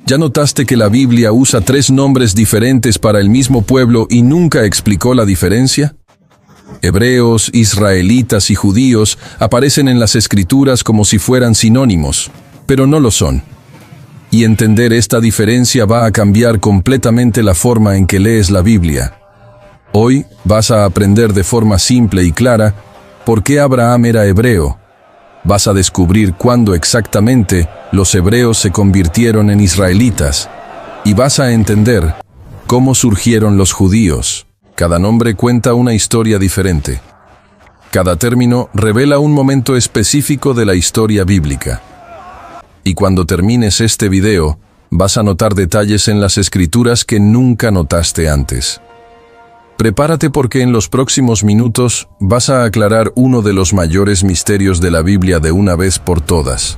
¿Ya notaste que la Biblia usa 3 nombres diferentes para el mismo pueblo y nunca explicó la diferencia? Hebreos, israelitas y judíos aparecen en las Escrituras como si fueran sinónimos, pero no lo son. Y entender esta diferencia va a cambiar completamente la forma en que lees la Biblia. Hoy vas a aprender de forma simple y clara por qué Abraham era hebreo. Vas a descubrir cuándo exactamente los hebreos se convirtieron en israelitas. Y vas a entender cómo surgieron los judíos. Cada nombre cuenta una historia diferente. Cada término revela un momento específico de la historia bíblica. Y cuando termines este video, vas a notar detalles en las Escrituras que nunca notaste antes. Prepárate porque en los próximos minutos vas a aclarar uno de los mayores misterios de la Biblia de una vez por todas.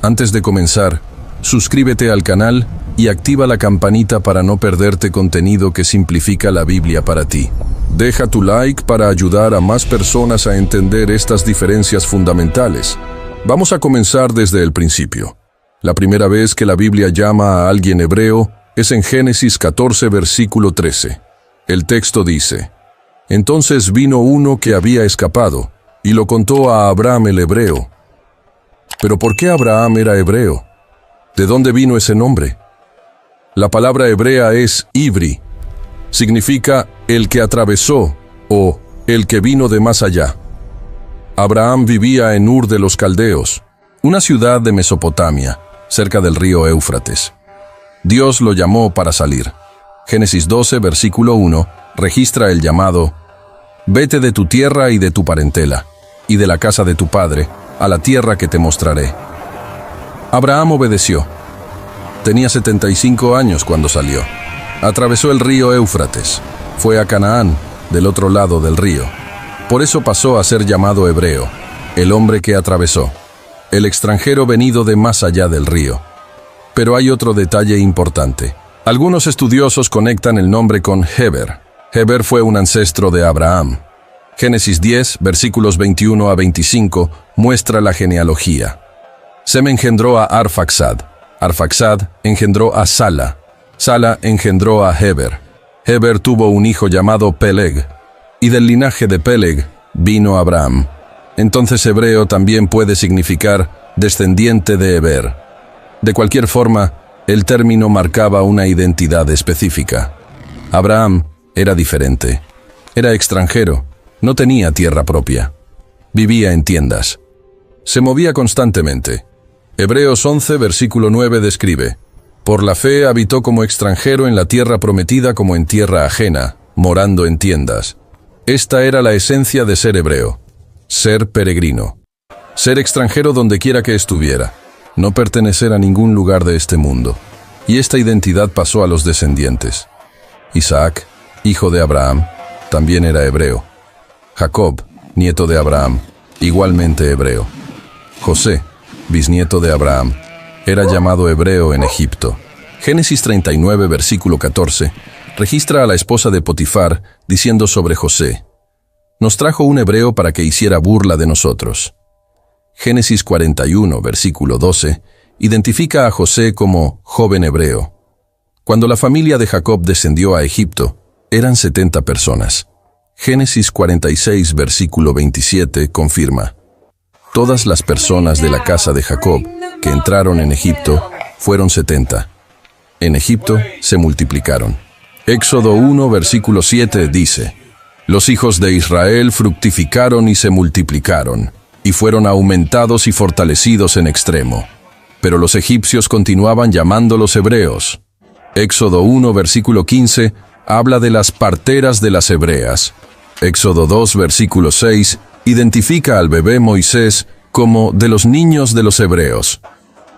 Antes de comenzar, suscríbete al canal y activa la campanita para no perderte contenido que simplifica la Biblia para ti. Deja tu like para ayudar a más personas a entender estas diferencias fundamentales. Vamos a comenzar desde el principio. La primera vez que la Biblia llama a alguien hebreo es en Génesis 14, versículo 13. El texto dice: Entonces vino uno que había escapado, y lo contó a Abraham el hebreo. ¿Pero por qué Abraham era hebreo? ¿De dónde vino ese nombre? La palabra hebrea es Ivri. Significa el que atravesó o el que vino de más allá. Abraham vivía en Ur de los Caldeos, una ciudad de Mesopotamia, cerca del río Éufrates. Dios lo llamó para salir. Génesis 12, versículo 1, registra el llamado: Vete de tu tierra y de tu parentela, y de la casa de tu padre, a la tierra que te mostraré. Abraham obedeció. Tenía 75 años cuando salió. Atravesó el río Éufrates. Fue a Canaán, del otro lado del río. Por eso pasó a ser llamado hebreo, el hombre que atravesó, el extranjero venido de más allá del río. Pero hay otro detalle importante. Algunos estudiosos conectan el nombre con Heber. Heber fue un ancestro de Abraham. Génesis 10, versículos 21 a 25, muestra la genealogía. Sem engendró a Arfaxad. Arfaxad engendró a Sala. Sala engendró a Heber. Heber tuvo un hijo llamado Peleg. Y del linaje de Peleg vino Abraham. Entonces hebreo también puede significar descendiente de Heber. De cualquier forma, el término marcaba una identidad específica. Abraham era diferente. Era extranjero. No tenía tierra propia. Vivía en tiendas. Se movía constantemente. Hebreos 11, versículo 9 describe: Por la fe habitó como extranjero en la tierra prometida como en tierra ajena, morando en tiendas. Esta era la esencia de ser hebreo. Ser peregrino. Ser extranjero donde quiera que estuviera. No pertenecer a ningún lugar de este mundo. Y esta identidad pasó a los descendientes. Isaac, hijo de Abraham, también era hebreo. Jacob, nieto de Abraham, igualmente hebreo. José, bisnieto de Abraham, era llamado hebreo en Egipto. Génesis 39, versículo 14, registra a la esposa de Potifar diciendo sobre José: Nos trajo un hebreo para que hiciera burla de nosotros. Génesis 41, versículo 12, identifica a José como joven hebreo. Cuando la familia de Jacob descendió a Egipto, eran 70 personas. Génesis 46, versículo 27, confirma: Todas las personas de la casa de Jacob que entraron en Egipto fueron 70. En Egipto se multiplicaron. Éxodo 1, versículo 7 dice: Los hijos de Israel fructificaron y se multiplicaron, y fueron aumentados y fortalecidos en extremo. Pero los egipcios continuaban llamándolos hebreos. Éxodo 1, versículo 15, habla de las parteras de las hebreas. Éxodo 2, versículo 6, identifica al bebé Moisés como de los niños de los hebreos.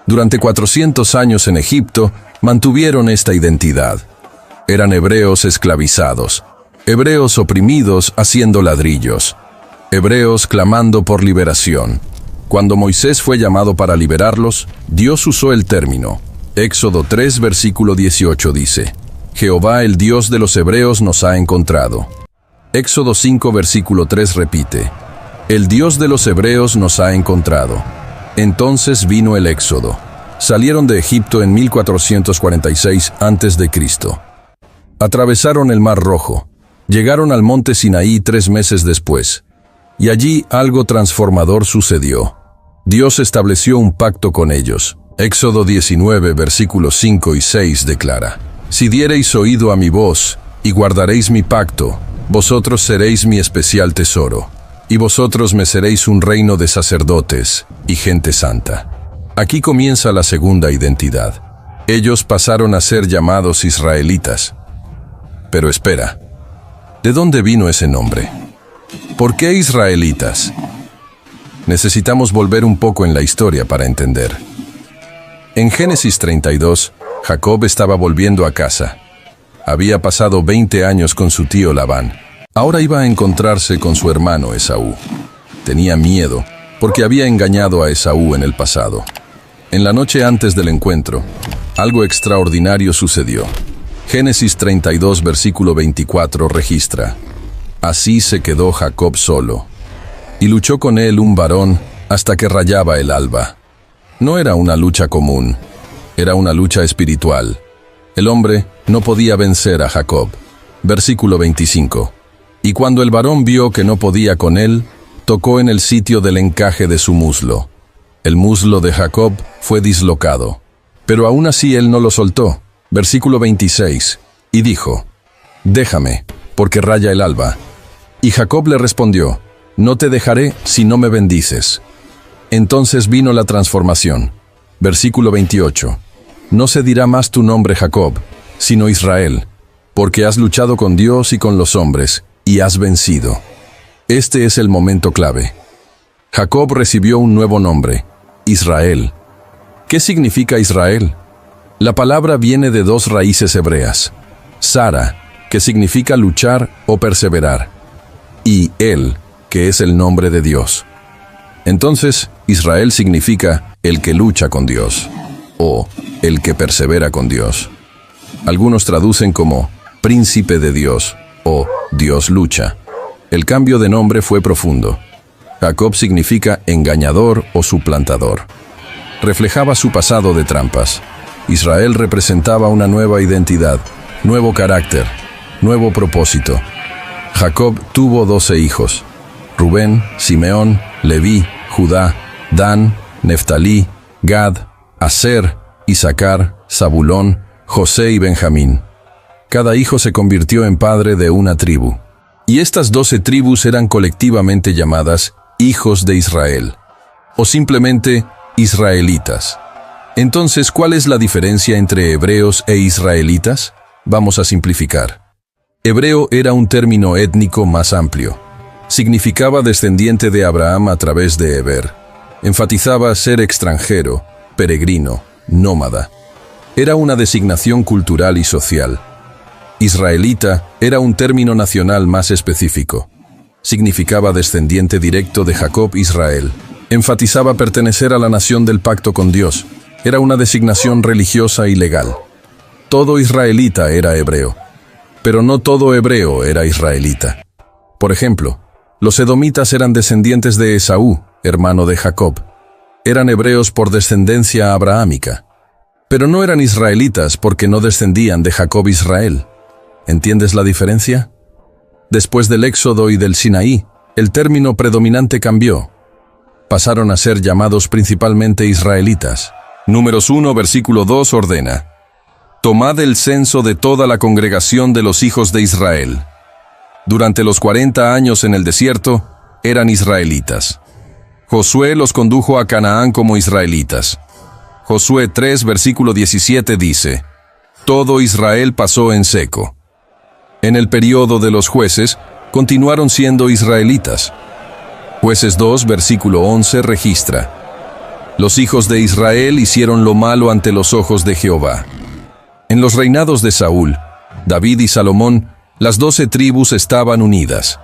Durante 400 años en Egipto, mantuvieron esta identidad. Eran hebreos esclavizados, hebreos oprimidos haciendo ladrillos, hebreos clamando por liberación. Cuando Moisés fue llamado para liberarlos, Dios usó el término. Éxodo 3, versículo 18 dice: Jehová, el Dios de los hebreos, nos ha encontrado. Éxodo 5, versículo 3 repite: El Dios de los hebreos nos ha encontrado. Entonces vino el éxodo. salieron de Egipto en 1446 a.C. Atravesaron el Mar Rojo, llegaron al monte Sinaí 3 meses después, y allí algo transformador sucedió. Dios estableció un pacto con ellos. Éxodo 19, versículos 5 y 6 declara: «Si diereis oído a mi voz, y guardaréis mi pacto, vosotros seréis mi especial tesoro, y vosotros me seréis un reino de sacerdotes y gente santa». Aquí comienza la segunda identidad. Ellos pasaron a ser llamados israelitas. Pero espera, ¿de dónde vino ese nombre? ¿Por qué israelitas? Necesitamos volver un poco en la historia para entender. En Génesis 32, Jacob estaba volviendo a casa. Había pasado 20 años con su tío Labán. Ahora iba a encontrarse con su hermano Esaú. Tenía miedo, porque había engañado a Esaú en el pasado. En la noche antes del encuentro, algo extraordinario sucedió. Génesis 32, versículo 24 registra: «Así se quedó Jacob solo, y luchó con él un varón hasta que rayaba el alba». No era una lucha común, era una lucha espiritual. El hombre no podía vencer a Jacob. Versículo 25. «Y cuando el varón vio que no podía con él, tocó en el sitio del encaje de su muslo. El muslo de Jacob fue dislocado, pero aún así él no lo soltó». Versículo 26. «Y dijo: déjame, porque raya el alba. Y Jacob le respondió: no te dejaré si no me bendices». Entonces vino la transformación. Versículo 28. «No se dirá más tu nombre Jacob, sino Israel, porque has luchado con Dios y con los hombres, y has vencido». Este es el momento clave. Jacob recibió un nuevo nombre: Israel. ¿Qué significa Israel? La palabra viene de 2 raíces hebreas: Sara, que significa luchar o perseverar, y El, que es el nombre de Dios. Entonces, Israel significa el que lucha con Dios, o el que persevera con Dios. Algunos traducen como príncipe de Dios, o Dios lucha. El cambio de nombre fue profundo. Jacob significa engañador o suplantador. Reflejaba su pasado de trampas. Israel representaba una nueva identidad, nuevo carácter, nuevo propósito. Jacob tuvo 12 hijos: Rubén, Simeón, Leví, Judá, Dan, Neftalí, Gad, Aser, Isaacar, Zabulón, José y Benjamín. Cada hijo se convirtió en padre de una tribu. Y estas 12 tribus eran colectivamente llamadas hijos de Israel, o simplemente israelitas. Entonces, ¿cuál es la diferencia entre hebreos e israelitas? Vamos a simplificar. Hebreo era un término étnico más amplio. Significaba descendiente de Abraham a través de Heber. Enfatizaba ser extranjero, peregrino, nómada. Era una designación cultural y social. Israelita era un término nacional más específico. Significaba descendiente directo de Jacob Israel. Enfatizaba pertenecer a la nación del pacto con Dios. Era una designación religiosa y legal. Todo israelita era hebreo, pero no todo hebreo era israelita. Por ejemplo, los edomitas eran descendientes de Esaú, hermano de Jacob. Eran hebreos por descendencia abrahámica, pero no eran israelitas porque no descendían de Jacob Israel. ¿Entiendes la diferencia? Después del Éxodo y del Sinaí, el término predominante cambió. Pasaron a ser llamados principalmente israelitas. Números 1, versículo 2 ordena: «Tomad el censo de toda la congregación de los hijos de Israel». Durante los 40 años en el desierto, eran israelitas. Josué los condujo a Canaán como israelitas. Josué 3, versículo 17 dice: «Todo Israel pasó en seco». En el período de los jueces, continuaron siendo israelitas. Jueces 2, versículo 11 registra: «Los hijos de Israel hicieron lo malo ante los ojos de Jehová». En los reinados de Saúl, David y Salomón, las 12 tribus estaban unidas.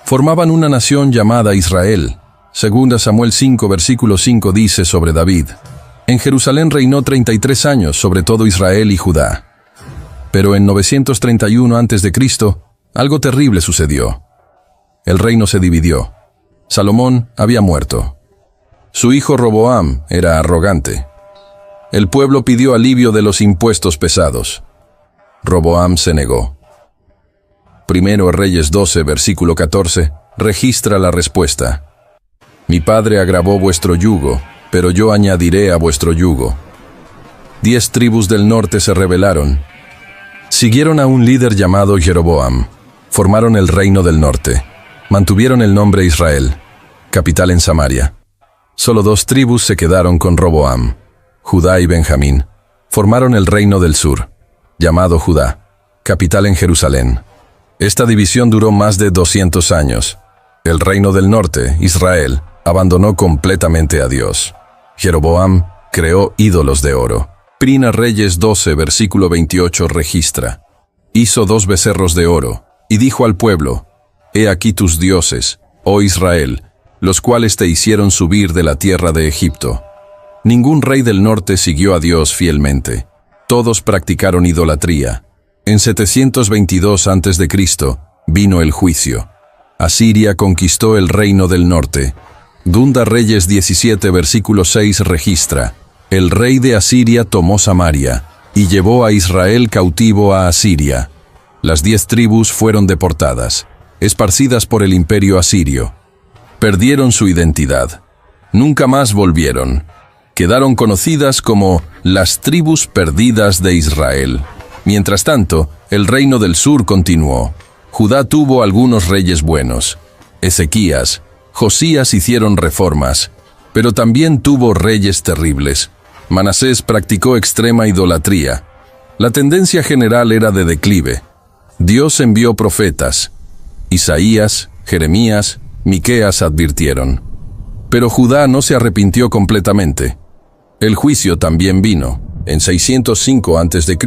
Formaban una nación llamada Israel. 2 Samuel 5, versículo 5 dice sobre David: «En Jerusalén reinó 33 años sobre todo Israel y Judá». Pero en 931 a.C., algo terrible sucedió. El reino se dividió. Salomón había muerto. Su hijo Roboam era arrogante. el pueblo pidió alivio de los impuestos pesados. Roboam se negó. Primero Reyes 12, versículo 14, registra la respuesta. Mi padre agravó vuestro yugo, pero yo añadiré a vuestro yugo. 10 tribus del norte se rebelaron. Siguieron a un líder llamado Jeroboam. Formaron el reino del norte. Mantuvieron el nombre Israel, capital en Samaria. Solo 2 tribus se quedaron con Roboam, Judá y Benjamín. Formaron el reino del sur, llamado Judá, capital en Jerusalén. Esta división duró más de 200 años. El reino del norte, Israel, abandonó completamente a Dios. Jeroboam creó ídolos de oro. Primera Reyes 12, versículo 28 registra. Hizo 2 becerros de oro, y dijo al pueblo, He aquí tus dioses, oh Israel, los cuales te hicieron subir de la tierra de Egipto. Ningún rey del norte siguió a Dios fielmente. Todos practicaron idolatría. En 722 a.C. vino el juicio. Asiria conquistó el reino del norte. Segunda Reyes 17, versículo 6 registra. El rey de Asiria tomó Samaria y llevó a Israel cautivo a Asiria. Las 10 tribus fueron deportadas, esparcidas por el imperio asirio. Perdieron su identidad. Nunca más volvieron. Quedaron conocidas como las tribus perdidas de Israel. Mientras tanto, el reino del sur continuó. Judá tuvo algunos reyes buenos. Ezequías, Josías hicieron reformas, pero también tuvo reyes terribles. Manasés practicó extrema idolatría. La tendencia general era de declive. Dios envió profetas. Isaías, Jeremías, Miqueas advirtieron. Pero Judá no se arrepintió completamente. El juicio también vino. En 605 a.C.,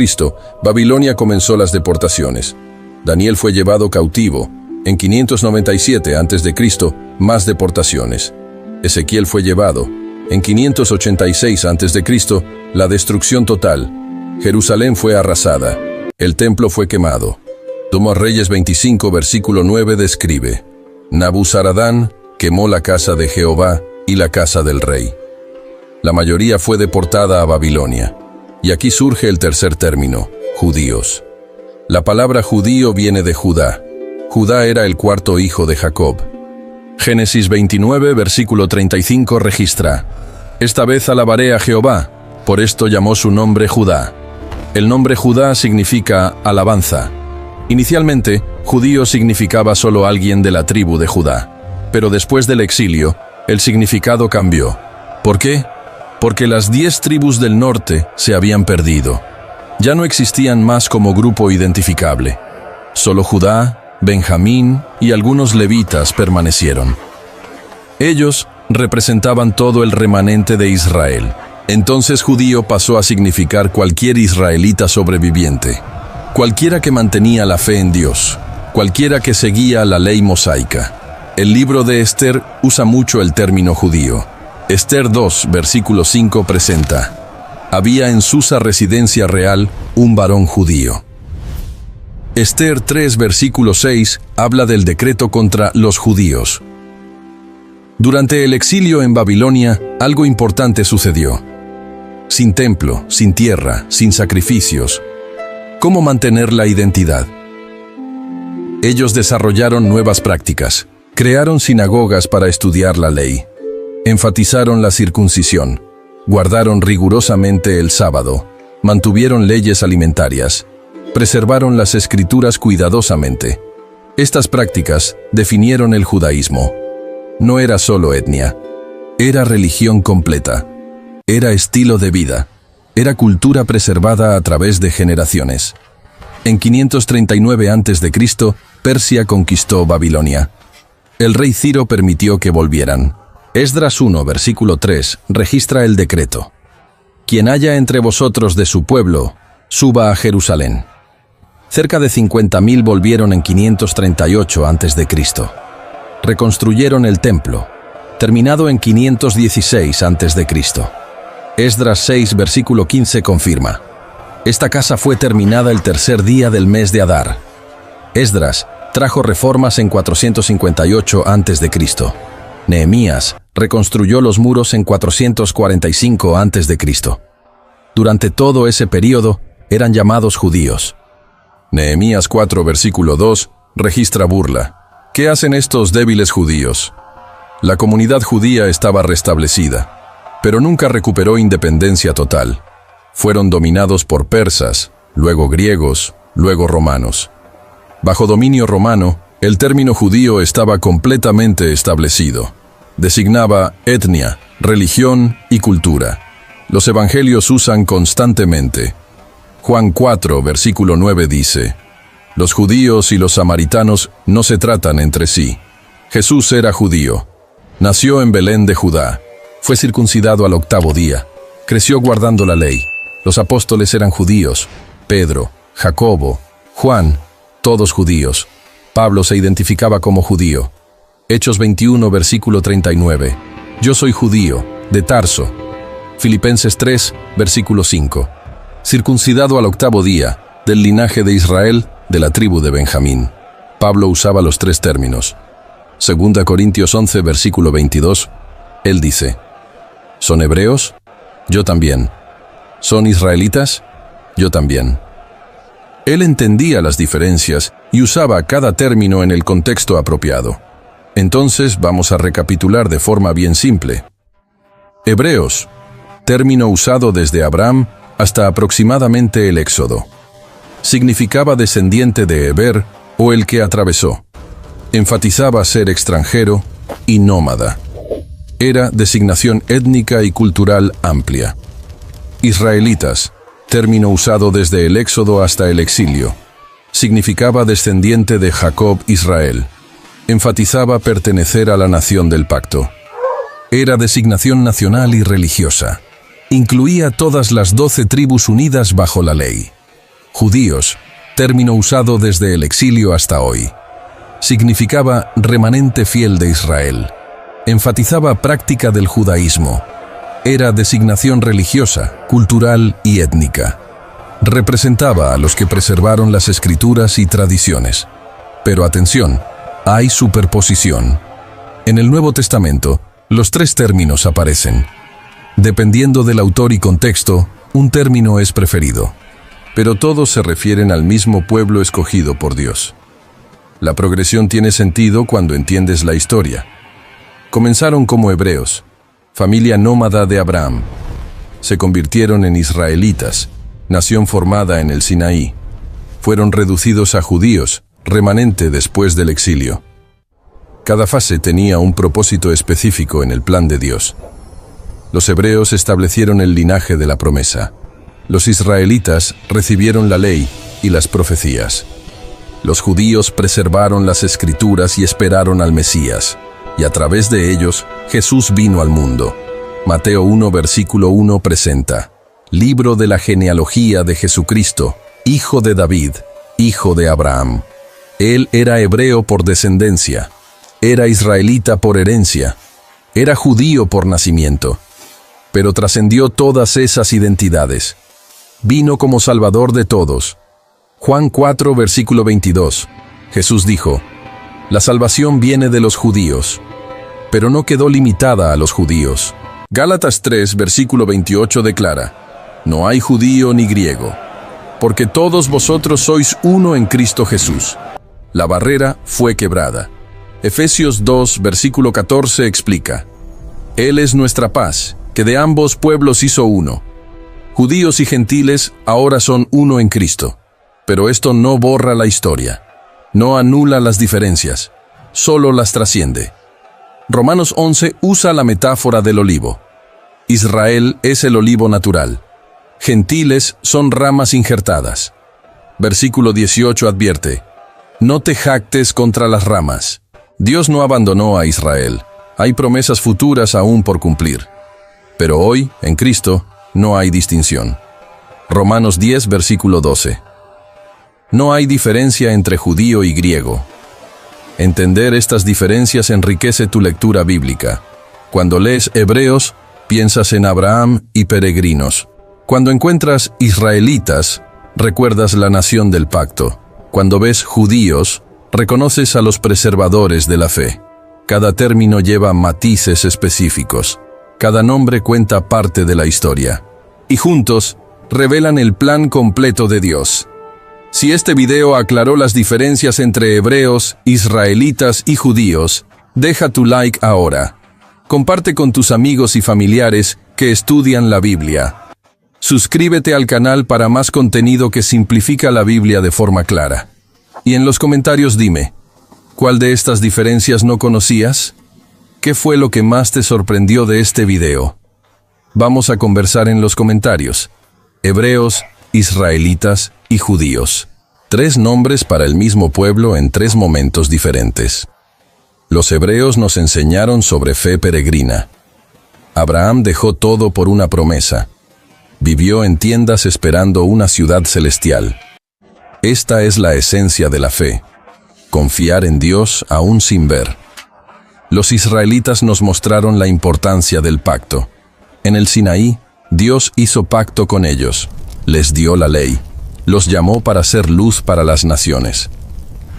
Babilonia comenzó las deportaciones. Daniel fue llevado cautivo. En 597 a.C., más deportaciones. Ezequiel fue llevado. En 586 a.C., la destrucción total. Jerusalén fue arrasada. El templo fue quemado. Tomó Reyes 25, versículo 9 describe. Nabuzaradán quemó la casa de Jehová y la casa del rey. La mayoría fue deportada a Babilonia. Y aquí surge el tercer término, judíos. La palabra judío viene de Judá. Judá era el 4º hijo de Jacob. Génesis 29, versículo 35 registra. Esta vez alabaré a Jehová, por esto llamó su nombre Judá. El nombre Judá significa alabanza. Inicialmente, judío significaba solo alguien de la tribu de Judá. Pero después del exilio, el significado cambió. ¿Por qué? Porque las 10 tribus del norte se habían perdido. Ya no existían más como grupo identificable. Solo Judá, Benjamín y algunos levitas permanecieron. Ellos representaban todo el remanente de Israel. Entonces judío pasó a significar cualquier israelita sobreviviente, cualquiera que mantenía la fe en Dios, cualquiera que seguía la ley mosaica. El libro de Esther usa mucho el término judío. Esther 2, versículo 5 presenta. Había en Susa residencia real un varón judío. Esther 3, versículo 6 habla del decreto contra los judíos. Durante el exilio en Babilonia, algo importante sucedió. Sin templo, sin tierra, sin sacrificios. ¿Cómo mantener la identidad? Ellos desarrollaron nuevas prácticas. Crearon sinagogas para estudiar la ley. Enfatizaron la circuncisión. Guardaron rigurosamente el sábado. Mantuvieron leyes alimentarias. Preservaron las escrituras cuidadosamente. Estas prácticas definieron el judaísmo. No era solo etnia. Era religión completa. Era estilo de vida. Era cultura preservada a través de generaciones. En 539 a.C., Persia conquistó Babilonia. El rey Ciro permitió que volvieran. Esdras 1, versículo 3, registra el decreto. Quien haya entre vosotros de su pueblo, suba a Jerusalén. Cerca de 50.000 volvieron en 538 a.C. Reconstruyeron el templo, terminado en 516 a.C. Esdras 6, versículo 15 confirma. Esta casa fue terminada el tercer día del mes de Adar. Esdras trajo reformas en 458 a.C. Nehemías reconstruyó los muros en 445 a.C. Durante todo ese período, eran llamados judíos. Nehemías 4, versículo 2, registra burla. ¿Qué hacen estos débiles judíos? La comunidad judía estaba restablecida, pero nunca recuperó independencia total. Fueron dominados por persas, luego griegos, luego romanos. Bajo dominio romano, el término judío estaba completamente establecido. Designaba etnia, religión y cultura. Los evangelios usan constantemente. Juan 4, versículo 9 dice: los judíos y los samaritanos no se tratan entre sí. Jesús era judío. Nació en Belén de Judá. Fue circuncidado al 8º día. Creció guardando la ley. Los apóstoles eran judíos. Pedro, Jacobo, Juan, todos judíos. Pablo se identificaba como judío. Hechos 21, versículo 39. Yo soy judío, de Tarso. Filipenses 3, versículo 5. Circuncidado al 8º día, del linaje de Israel, de la tribu de Benjamín. Pablo usaba los tres términos. 2 Corintios 11, versículo 22, él dice: ¿son hebreos? Yo también. ¿Son israelitas? Yo también. Él entendía las diferencias y usaba cada término en el contexto apropiado. Entonces vamos a recapitular de forma bien simple. Hebreos, término usado desde Abraham hasta aproximadamente el Éxodo. Significaba descendiente de Heber o el que atravesó. Enfatizaba ser extranjero y nómada. Era designación étnica y cultural amplia. Israelitas, término usado desde el Éxodo hasta el exilio. Significaba descendiente de Jacob Israel. Enfatizaba pertenecer a la nación del pacto. Era designación nacional y religiosa. Incluía todas las 12 tribus unidas bajo la ley. Judíos, término usado desde el exilio hasta hoy. Significaba remanente fiel de Israel. Enfatizaba práctica del judaísmo. Era designación religiosa, cultural y étnica. Representaba a los que preservaron las escrituras y tradiciones. Pero atención, hay superposición. En el Nuevo Testamento, los tres términos aparecen. Dependiendo del autor y contexto, un término es preferido. Pero todos se refieren al mismo pueblo escogido por Dios. La progresión tiene sentido cuando entiendes la historia. Comenzaron como hebreos, familia nómada de Abraham. Se convirtieron en israelitas, nación formada en el Sinaí. Fueron reducidos a judíos, remanente después del exilio. Cada fase tenía un propósito específico en el plan de Dios. Los hebreos establecieron el linaje de la promesa. Los israelitas recibieron la ley y las profecías. Los judíos preservaron las escrituras y esperaron al Mesías, y a través de ellos Jesús vino al mundo. Mateo 1, versículo 1 presenta: libro de la genealogía de Jesucristo, hijo de David, hijo de Abraham. Él era hebreo por descendencia, era israelita por herencia, era judío por nacimiento, pero trascendió todas esas identidades. Vino como Salvador de todos. Juan 4, versículo 22. Jesús dijo: la salvación viene de los judíos, pero no quedó limitada a los judíos. Gálatas 3, versículo 28 declara: no hay judío ni griego, porque todos vosotros sois uno en Cristo Jesús. La barrera fue quebrada. Efesios 2, versículo 14 explica: Él es nuestra paz, que de ambos pueblos hizo uno. Judíos y gentiles ahora son uno en Cristo. Pero esto no borra la historia. No anula las diferencias, solo las trasciende. Romanos 11 usa la metáfora del olivo. Israel es el olivo natural. Gentiles son ramas injertadas. Versículo 18 advierte: no te jactes contra las ramas. Dios no abandonó a Israel. Hay promesas futuras aún por cumplir. Pero hoy, en Cristo, no hay distinción. Romanos 10, versículo 12. No hay diferencia entre judío y griego. Entender estas diferencias enriquece tu lectura bíblica. Cuando lees Hebreos, piensas en Abraham y peregrinos. Cuando encuentras israelitas, recuerdas la nación del pacto. Cuando ves judíos, reconoces a los preservadores de la fe. Cada término lleva matices específicos. Cada nombre cuenta parte de la historia. Y juntos revelan el plan completo de Dios. Si este video aclaró las diferencias entre hebreos, israelitas y judíos, deja tu like ahora. Comparte con tus amigos y familiares que estudian la Biblia. Suscríbete al canal para más contenido que simplifica la Biblia de forma clara. Y en los comentarios dime, ¿cuál de estas diferencias no conocías? ¿Qué fue lo que más te sorprendió de este video? Vamos a conversar en los comentarios. Hebreos, israelitas y judíos. 3 nombres para el mismo pueblo en 3 momentos diferentes. Los hebreos nos enseñaron sobre fe peregrina. Abraham dejó todo por una promesa. Vivió en tiendas esperando una ciudad celestial. Esta es la esencia de la fe. Confiar en Dios aún sin ver. Los israelitas nos mostraron la importancia del pacto. En el Sinaí, Dios hizo pacto con ellos. Les dio la ley. Los llamó para ser luz para las naciones.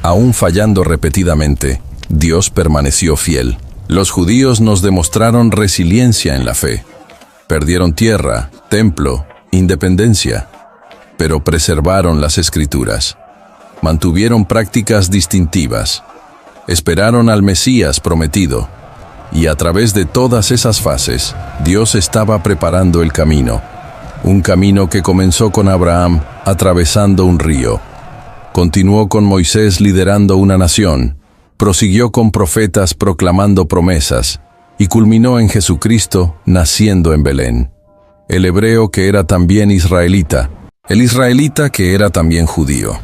Aún fallando repetidamente, Dios permaneció fiel. Los judíos nos demostraron resiliencia en la fe. Perdieron tierra, templo, independencia, pero preservaron las Escrituras. Mantuvieron prácticas distintivas. Esperaron al Mesías prometido. Y a través de todas esas fases, Dios estaba preparando el camino. Un camino que comenzó con Abraham atravesando un río. Continuó con Moisés liderando una nación. Prosiguió con profetas proclamando promesas, y culminó en Jesucristo naciendo en Belén. El hebreo que era también israelita, el israelita que era también judío,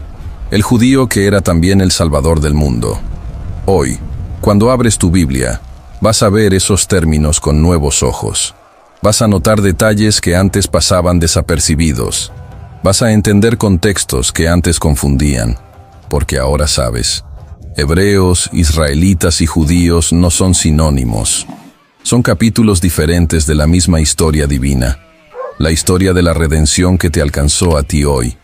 el judío que era también el Salvador del mundo. Hoy, cuando abres tu Biblia, vas a ver esos términos con nuevos ojos. Vas a notar detalles que antes pasaban desapercibidos. Vas a entender contextos que antes confundían, porque ahora sabes. Hebreos, israelitas y judíos no son sinónimos. Son capítulos diferentes de la misma historia divina. La historia de la redención que te alcanzó a ti hoy.